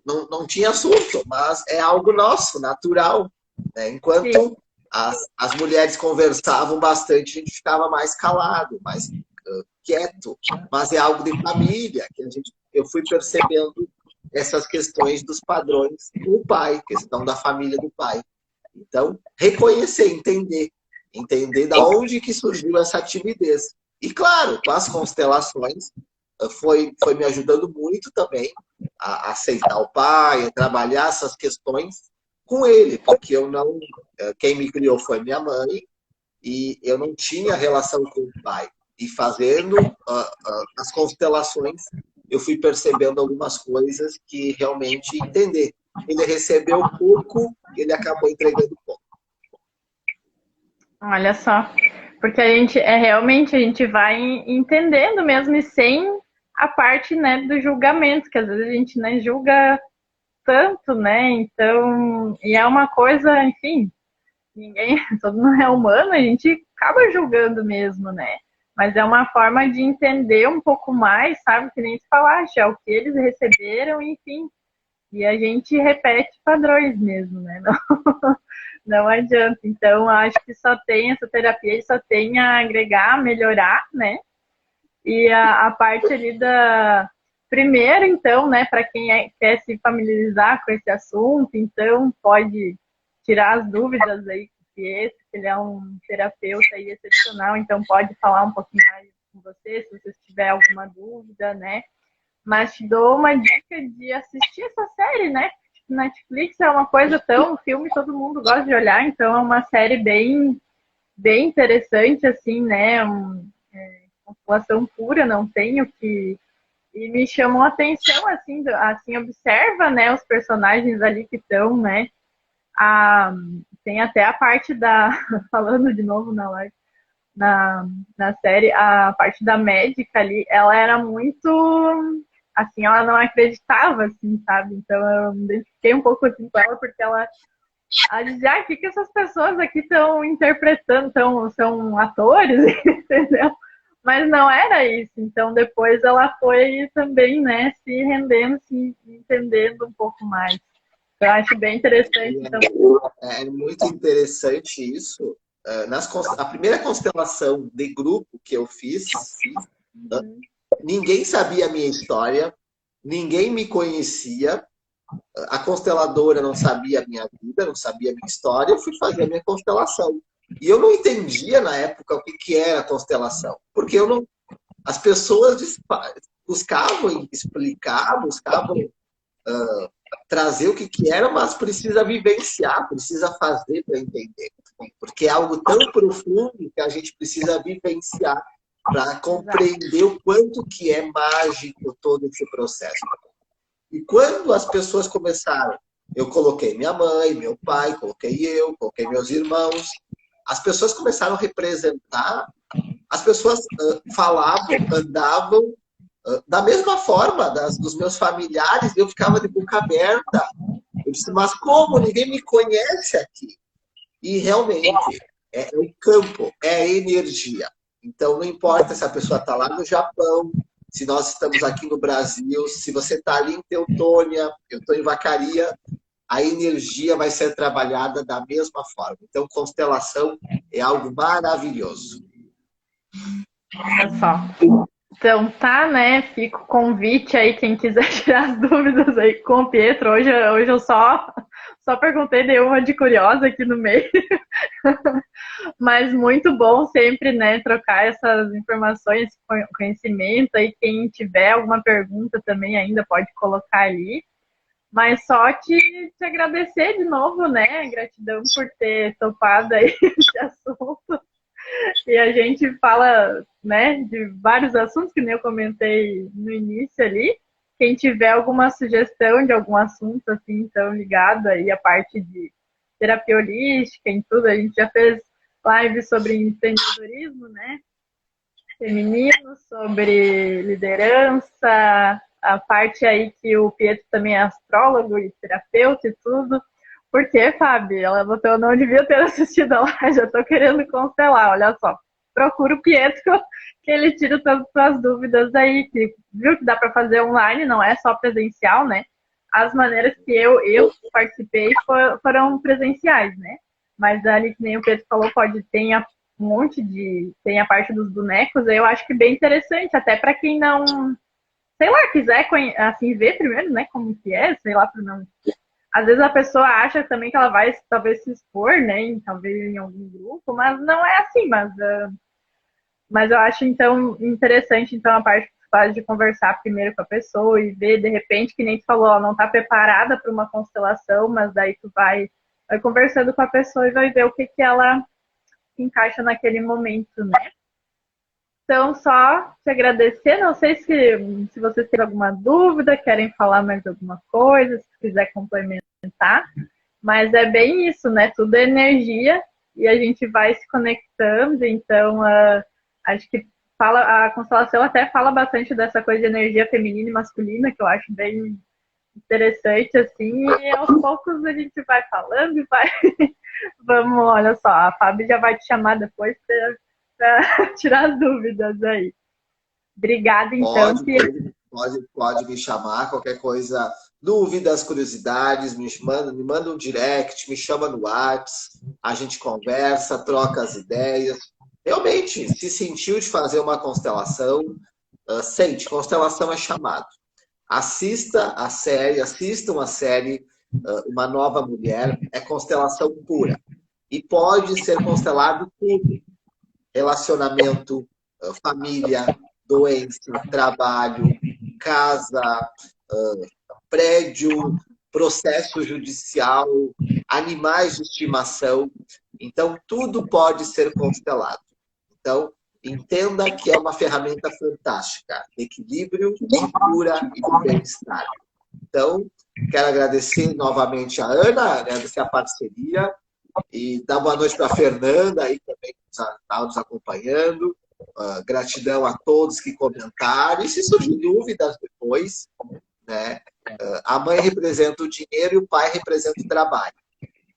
Não tinha assunto, mas é algo nosso, natural. Né? Enquanto as mulheres conversavam bastante, a gente ficava mais calado, mais quieto. Mas é algo de família, que eu fui percebendo essas questões dos padrões do pai, questão da família do pai. Então, reconhecer, entender da onde que surgiu essa timidez. E, claro, com as constelações, foi me ajudando muito também a aceitar o pai, a trabalhar essas questões com ele, porque quem me criou foi minha mãe, e eu não tinha relação com o pai. E fazendo as constelações, eu fui percebendo algumas coisas que realmente entender. Ele recebeu pouco, ele acabou entregando pouco. Olha só, porque realmente a gente vai entendendo mesmo e sem a parte, né, do julgamento, que às vezes a gente, né, julga tanto, né? Então, e é uma coisa, enfim, ninguém, todo mundo é humano, a gente acaba julgando mesmo, né? Mas é uma forma de entender um pouco mais, sabe? Que nem tu falaste, é o que eles receberam, enfim. E a gente repete padrões mesmo, né? Não, não adianta. Então, acho que só tem essa terapia, só tem a agregar, melhorar, né? E a parte ali da. Primeiro, então, né, para quem quer se familiarizar com esse assunto, então pode tirar as dúvidas aí com o Pietro, que ele é um terapeuta aí excepcional, então pode falar um pouquinho mais com você, se você tiver alguma dúvida, né? Mas te dou uma dica de assistir essa série, né? Netflix é uma coisa tão, filme todo mundo gosta de olhar, então é uma série bem interessante, assim, né? Constelação pura, não tem o que. E me chamou a atenção, assim, observa, né, os personagens ali que estão, né? A, tem até a parte da. Falando de novo na live, na série, a parte da médica ali, ela era muito. Assim, ela não acreditava, assim, sabe? Então eu me identifiquei um pouco assim com ela, porque ela dizia, o que essas pessoas aqui estão interpretando, são atores, entendeu? Mas não era isso. Então depois ela foi também, né, se rendendo, se entendendo um pouco mais. Eu acho bem interessante. Então... É muito interessante isso. A primeira constelação de grupo que eu fiz, ninguém sabia a minha história, ninguém me conhecia, a consteladora não sabia a minha vida, não sabia a minha história, eu fui fazer a minha constelação. E eu não entendia na época o que era a constelação, porque eu não, as pessoas buscavam explicar, buscavam trazer o que era, mas precisa vivenciar, precisa fazer para entender. Porque é algo tão profundo que a gente precisa vivenciar para compreender o quanto que é mágico todo esse processo. E quando as pessoas começaram, eu coloquei minha mãe, meu pai, coloquei meus irmãos, as pessoas começaram a representar, as pessoas falavam, andavam, da mesma forma dos meus familiares, eu ficava de boca aberta. Eu disse, mas como? Ninguém me conhece aqui. E realmente, é o campo, é a energia. Então, não importa se a pessoa está lá no Japão, se nós estamos aqui no Brasil, se você está ali em Teutônia, eu estou em Vacaria, a energia vai ser trabalhada da mesma forma. Então, constelação é algo maravilhoso. Olha só. Então tá, né? Fica o convite aí, quem quiser tirar as dúvidas aí com o Pietro. Hoje eu só perguntei, dei uma de curiosa aqui no meio. Mas muito bom sempre, né, trocar essas informações, conhecimento aí. Quem tiver alguma pergunta também ainda pode colocar ali. Mas só te agradecer de novo, né? Gratidão por ter topado aí esse assunto. E a gente fala, né, de vários assuntos, que nem eu comentei no início ali. Quem tiver alguma sugestão de algum assunto, assim, então ligado aí a parte de terapia holística, em tudo, a gente já fez live sobre empreendedorismo, né, feminino, sobre liderança, a parte aí que o Pietro também é astrólogo e terapeuta e tudo. Por quê, Fábio? Ela botou, eu não devia ter assistido a live, já tô querendo constelar, olha só. Procura o Pietro, que ele tira todas as suas dúvidas aí, que viu que dá para fazer online, não é só presencial, né? As maneiras que eu participei foram presenciais, né? Mas ali, que nem o Pedro falou, tem um monte de. Tem a parte dos bonecos, eu acho que bem interessante, até para quem não, sei lá, quiser assim, ver primeiro, né, como que é, sei lá, para não. Às vezes a pessoa acha também que ela vai talvez se expor, né, talvez em algum grupo, mas não é assim, mas eu acho, então, interessante, então, a parte que tu faz de conversar primeiro com a pessoa e ver, de repente, que nem tu falou, ó, não tá preparada para uma constelação, mas daí tu vai conversando com a pessoa e vai ver o que ela encaixa naquele momento, né? Então, só te agradecer. Não sei se vocês têm alguma dúvida, querem falar mais alguma coisa, se quiser complementar. Mas é bem isso, né? Tudo é energia e a gente vai se conectando. Então, acho que a constelação até fala bastante dessa coisa de energia feminina e masculina, que eu acho interessante, assim, e aos poucos a gente vai falando e vai. Vamos, olha só, a Fábio já vai te chamar depois para tirar as dúvidas aí. Obrigada, então, Pode, Pia. pode me chamar, qualquer coisa, dúvidas, curiosidades, me manda um direct, me chama no WhatsApp, a gente conversa, troca as ideias. Realmente, se sentiu de fazer uma constelação, sente, constelação é chamado. Assistam a série Uma Nova Mulher, é constelação pura. E pode ser constelado tudo. Relacionamento, família, doença, trabalho, casa, prédio, processo judicial, animais de estimação. Então, tudo pode ser constelado. Então, entenda que é uma ferramenta fantástica, de equilíbrio, de cura e de bem-estar. Então, quero agradecer novamente a Ana, agradecer a parceria e dar boa noite para a Fernanda, aí também que está nos acompanhando. Gratidão a todos que comentaram. E se surgir dúvidas depois, né? A mãe representa o dinheiro e o pai representa o trabalho.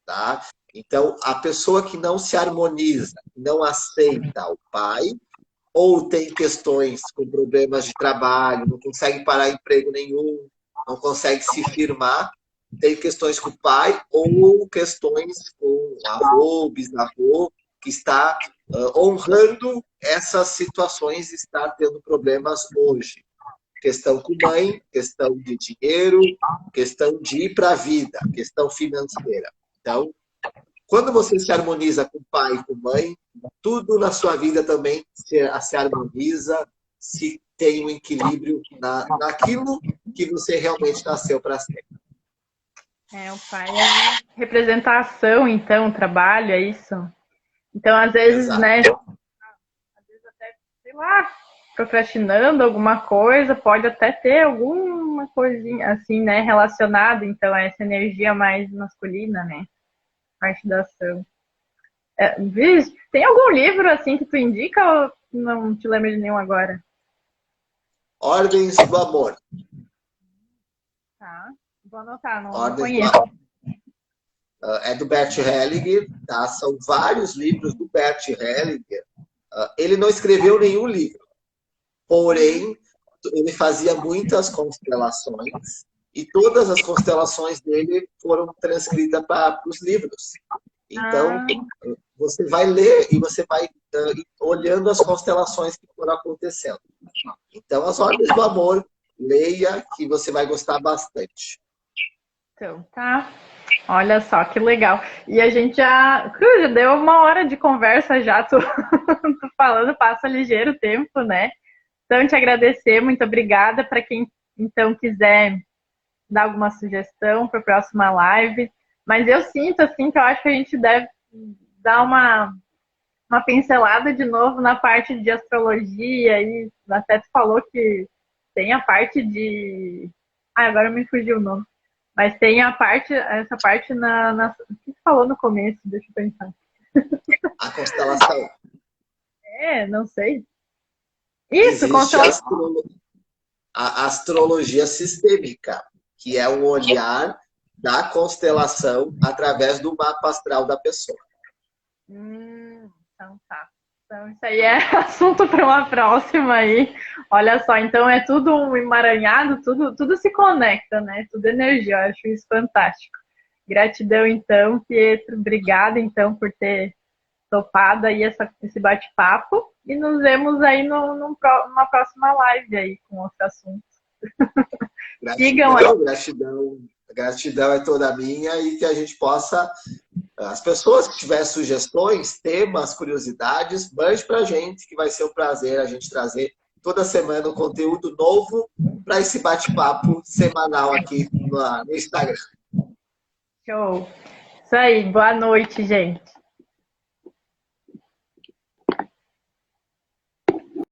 Tá? Então, a pessoa que não se harmoniza, não aceita o pai, ou tem questões com problemas de trabalho, não consegue parar emprego nenhum, não consegue se firmar, tem questões com o pai ou questões com o avô, bisavô, que está honrando essas situações e está tendo problemas hoje. Questão com mãe, questão de dinheiro, questão de ir para a vida, questão financeira. Então, quando você se harmoniza com pai e com mãe, tudo na sua vida também se harmoniza, se tem um equilíbrio naquilo que você realmente nasceu para ser. O pai é representação, então, trabalho, é isso? Então, às vezes, Exato. né, às vezes até, sei lá, procrastinando alguma coisa, pode até ter alguma coisinha assim, né, relacionada, então, a essa energia mais masculina, né, parte da ação. Tem algum livro, assim, que tu indica ou não te lembro de nenhum agora? Ordens do Amor. Tá, vou anotar, não Ordens do conheço. Amor. É do Bert Hellinger, tá? São vários livros do Bert Hellinger. Ele não escreveu nenhum livro, porém, ele fazia muitas constelações e todas as constelações dele foram transcritas para os livros. Então, você vai ler e você vai olhando as constelações que foram acontecendo. Então, as Ordens do Amor, leia que você vai gostar bastante. Então, tá. Olha só que legal. E a gente já deu uma hora de conversa já, tô falando, passa ligeiro o tempo, né? Então, te agradecer, muito obrigada. Para quem então quiser dar alguma sugestão para a próxima live. Mas eu sinto assim que eu acho que a gente deve dar uma pincelada de novo na parte de astrologia e até tu falou que tem a parte de. Agora me fugiu o nome. Mas tem essa parte o que tu falou no começo, deixa eu pensar. A constelação. Não sei. Isso, Existe a astrologia sistêmica, que é um olhar da constelação através do mapa astral da pessoa. Então tá. Então isso aí é assunto para uma próxima aí. Olha só, então é tudo um emaranhado, tudo se conecta, né? Tudo energia, eu acho isso fantástico. Gratidão então, Pietro, obrigada então por ter topado aí esse bate-papo e nos vemos aí numa próxima live aí com outro assunto. Gratidão, gratidão é toda minha e que a gente possa, as pessoas que tiverem sugestões, temas, curiosidades, mande pra gente, que vai ser um prazer a gente trazer toda semana um conteúdo novo para esse bate-papo semanal aqui no Instagram. Show! Isso aí, boa noite, gente.